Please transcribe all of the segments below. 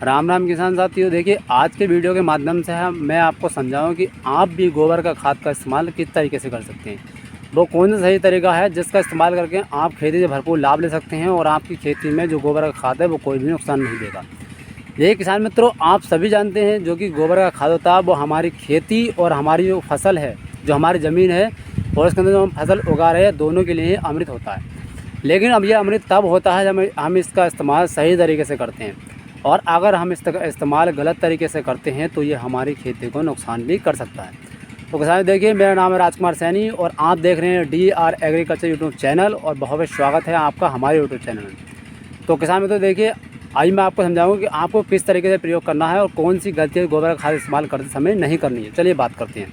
राम राम किसान साथियों। देखिए, आज के वीडियो के माध्यम से मैं आपको समझाऊं कि आप भी गोबर का खाद का इस्तेमाल किस तरीके से कर सकते हैं। वो कौन सा सही तरीका है जिसका इस्तेमाल करके आप खेती से भरपूर लाभ ले सकते हैं और आपकी खेती में जो गोबर का खाद है वो कोई भी नुकसान नहीं देगा। ये किसान मित्रों, आप सभी जानते हैं जो कि गोबर का खाद होता है वो हमारी खेती और हमारी जो फसल है, जो हमारी ज़मीन है और उसके अंदर जो हम फसल उगा रहे हैं, दोनों के लिए अमृत होता है। लेकिन अब ये अमृत तब होता है जब हम इसका इस्तेमाल सही तरीके से करते हैं, और अगर हम इसका इस्तेमाल गलत तरीके से करते हैं तो ये हमारी खेती को नुकसान भी कर सकता है। तो किसान देखिए, मेरा नाम है राजकुमार सैनी और आप देख रहे हैं DR एग्रीकल्चर यूट्यूब चैनल, और बहुत बहुत स्वागत है आपका हमारे यूट्यूब चैनल में। तो किसान मित्रों देखिए, आज मैं आपको समझाऊंगा कि आपको किस तरीके से प्रयोग करना है और कौन सी गलती गोबर का खाद इस्तेमाल करते समय नहीं करनी है। चलिए बात करते हैं।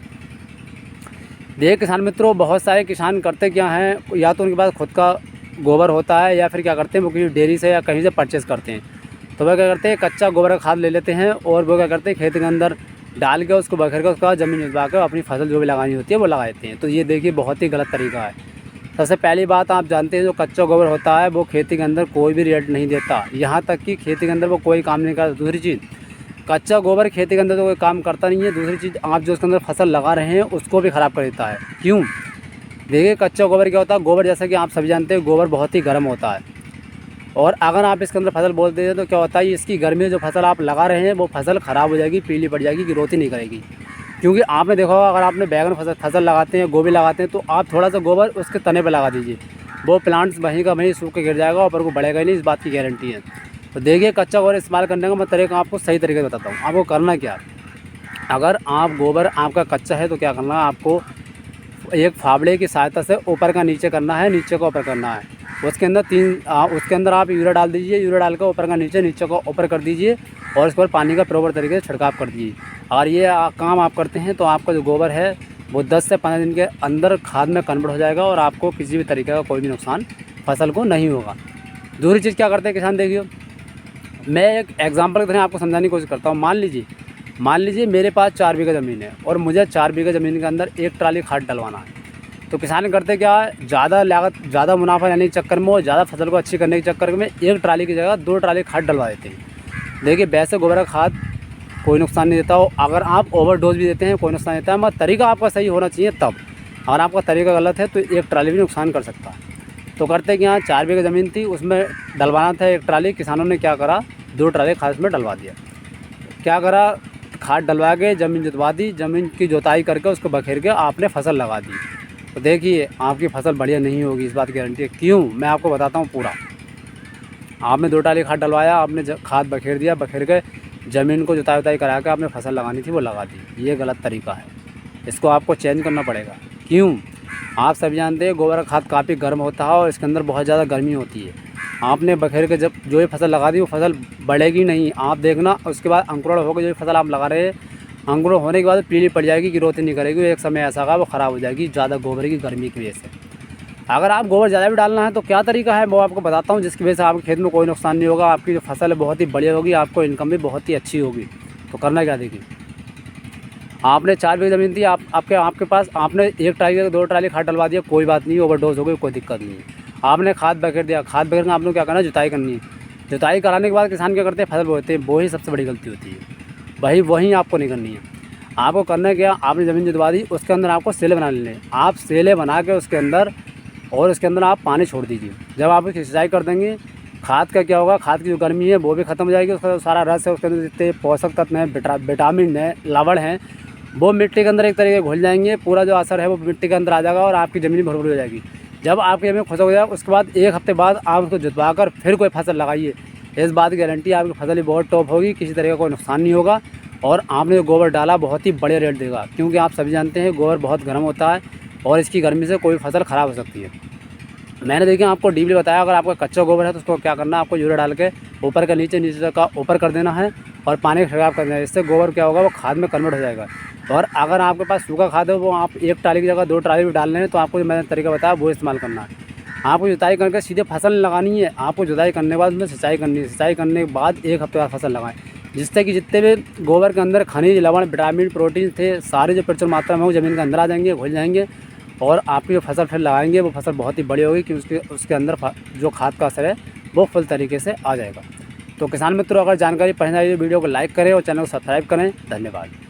देखिए किसान मित्रों, बहुत सारे किसान करते क्या हैं, या तो उनके पास खुद का गोबर होता है या फिर क्या करते हैं वो किसी डेयरी से या कहीं से परचेज़ करते हैं। तो वह क्या करते हैं, कच्चा गोबर का खाद ले लेते हैं और वो क्या करते हैं, खेत के अंदर डाल के उसको बखेर कर उसका ज़मीन जुतवा कर अपनी फसल जो भी लगानी होती है वो लगा देते हैं। तो ये देखिए बहुत ही गलत तरीका है। सबसे पहली बात, आप जानते हैं जो कच्चा गोबर होता है वो खेती के अंदर कोई भी रिजल्ट नहीं देता, यहाँ तक कि खेती के अंदर वो कोई काम नहीं करता। दूसरी चीज़, कच्चा गोबर खेती के अंदर तो कोई काम करता नहीं है। दूसरी चीज़, आप जो उसके अंदर फसल लगा रहे हैं उसको भी ख़राब कर देता है। क्यों? देखिए, कच्चा गोबर क्या होता है, गोबर जैसा कि आप सभी जानते हैं गोबर बहुत ही गर्म होता है, और अगर आप इसके अंदर फसल बोल देते हैं तो क्या होता है, इसकी गर्मी में जो फसल आप लगा रहे हैं वो फसल ख़राब हो जाएगी, पीली पड़ जाएगी, ग्रोथ ही नहीं करेगी। क्योंकि आपने देखा होगा, अगर आपने बैगन फसल लगाते हैं, गोभी लगाते हैं, तो आप थोड़ा सा गोबर उसके तने पर लगा दीजिए, वो प्लांट्स वहीं का वहीं सूख के गिर जाएगा, ऊपर को बढ़ेगा ही नहीं, इस बात की गारंटी है। तो देखिए, कच्चा गोबर इस्तेमाल करने का मैं तरीका आपको सही तरीके से बताता हूँ। आपको करना क्या, अगर आप गोबर आपका कच्चा है तो क्या करना है, आपको एक फावड़े की सहायता से ऊपर का नीचे करना है, नीचे को ऊपर करना है। उसके अंदर आप यूरिया डाल दीजिए, यूरिया डाल कर ऊपर का नीचे, नीचे को ऊपर कर दीजिए, और इसके बाद पानी का प्रॉपर तरीके से छिड़काव कर दीजिए। और ये काम आप करते हैं तो आपका जो गोबर है वो 10 से 15 दिन के अंदर खाद में कन्वर्ट हो जाएगा और आपको किसी भी तरीके का कोई भी नुकसान फसल को नहीं होगा। दूसरी चीज़ क्या करते हैं किसान, देखिए मैं एक एग्जाम्पल की तरह आपको समझाने की कोशिश करता हूँ। मान लीजिए मेरे पास 4 बीघा ज़मीन है और मुझे 4 बीघा ज़मीन के अंदर 1 ट्राली खाद डलवाना है। तो किसान करते क्या है, ज़्यादा लागत, ज़्यादा मुनाफा लेने के चक्कर में और ज़्यादा फसल को अच्छी करने के चक्कर में 1 ट्राली की जगह 2 ट्राली खाद डलवा देते हैं। देखिए, वैसे गोबर का खाद कोई नुकसान नहीं देता हो, अगर आप ओवरडोज भी देते हैं कोई नुकसान नहीं देता है, मगर तरीका आपका सही होना चाहिए तब। अगर आपका तरीका गलत है तो 1 ट्राली भी नुकसान कर सकता है। तो करते कि यहाँ 4 बीघा ज़मीन थी, उसमें डलवाना था 1 ट्राली। किसानों ने क्या करा, 2 ट्राली खाद उसमें डलवा दिया। क्या करा, खाद डलवा के ज़मीन जुतवा दी, ज़मीन की जुताई करके उसको बखेर के आपने फसल लगा दी। तो देखिए, आपकी फसल बढ़िया नहीं होगी, इस बात की गारंटी है। क्यों? मैं आपको बताता हूँ पूरा। आपने 2 ट्राली खाद डलवाया, आपने खाद बखेर दिया, बखेर के ज़मीन को जुताई उताई करा के आपने फसल लगानी थी वो लगा दी। ये गलत तरीका है, इसको आपको चेंज करना पड़ेगा। क्यों? आप सभी जानते हैं गोबर का खाद काफ़ी गर्म होता है और इसके अंदर बहुत ज़्यादा गर्मी होती है। आपने बखेर के जब जो ये फसल लगा दी वो फसल बढ़ेगी नहीं, आप देखना उसके बाद अंकुरण होकर जो फसल आप लगा रहे हैं, अंकुरण होने के बाद पीली पड़ जाएगी, ग्रोथ नहीं करेगी, एक समय ऐसा होगा वो ख़राब हो जाएगी ज़्यादा गोबर की गर्मी की वजह से। अगर आप गोबर ज़्यादा भी डालना है तो क्या तरीका है वो आपको बताता हूँ, जिसकी वजह से आपके खेत में कोई नुकसान नहीं होगा, आपकी जो फसल है बहुत ही बढ़िया होगी, आपको इनकम भी बहुत ही अच्छी होगी। तो करना क्या, देखिए आपने 4 बीघा ज़मीन थी, आपके पास आपने 1 ट्राली 2 ट्राली खाद डलवा दिया, कोई बात नहीं, ओवरडोज हो गई, कोई दिक्कत नहीं है। आपने खाद बखेर दिया, खाद बखेर कर आपने क्या करना है, जुताई करनी है। जुताई कराने के बाद किसान क्या करते हैं, फसल बोते हैं, वो ही सबसे बड़ी गलती होती है। वही आपको नहीं करनी है। आपको करना क्या, आपने ज़मीन जुतवा दी, उसके अंदर आपको सेले बना लेने। आप सेले बना के उसके अंदर आप पानी छोड़ दीजिए। जब आप उसकी सिंचाई कर देंगे, खाद का क्या होगा, खाद की जो गर्मी है वो भी ख़त्म हो जाएगी, उसका जो सारा रस है, उसके अंदर जितने पोषक तत्व हैं, विटामिन है, लवण हैं, वो मिट्टी के अंदर एक तरीके घुल जाएंगे। पूरा जो असर है वो मिट्टी के अंदर आ जाएगा और आपकी ज़मीन भरपूर हो जाएगी। जब आपकी ज़मीन खुशक हो जाए, उसके बाद 1 हफ्ते बाद आप उसको जुतवा कर फिर कोई फसल लगाइए, इस बात की गारंटी है आपकी फसल भी बहुत टॉप होगी, किसी तरह का कोई नुकसान नहीं होगा और आपने जो गोबर डाला बहुत ही बड़े रेट देगा। क्योंकि आप सभी जानते हैं गोबर बहुत गर्म होता है और इसकी गर्मी से कोई फसल ख़राब हो सकती है। मैंने देखिए आपको डीपली बताया, अगर आपका कच्चा गोबर है तो उसको क्या करना है, आपको यूरिया डाल के ऊपर का नीचे, नीचे का ऊपर कर देना है और पानी का छिड़काव कर देना है। इससे गोबर क्या होगा, वो खाद में कन्वर्ट हो जाएगा। और अगर आपके पास सूखा खाद है, वो आप 1 ट्राली की जगह 2 ट्राली भी डाल रहे हैं, तो आपको जो मैंने तरीका बताया वो इस्तेमाल करना है। आपको जुताई करके सीधे फसल लगानी है। आपको जुताई करने के बाद उसमें सिंचाई करनी है, सिंचाई करने के बाद 1 हफ्ते बाद फसल लगाएं, जिससे कि जितने भी गोबर के अंदर खनिज, लवण, विटामिन, प्रोटीन थे, सारे जो प्रचुर मात्रा में वो ज़मीन के अंदर आ जाएंगे, घुल जाएंगे और आपकी जो फसल फिर लगाएंगे वो फसल बहुत ही बड़ी होगी, कि उसके अंदर जो खाद का असर है वो फुल तरीके से आ जाएगा। तो किसान मित्रों, अगर जानकारी पसंद आई तो वीडियो को लाइक करें और चैनल को सब्सक्राइब करें। धन्यवाद।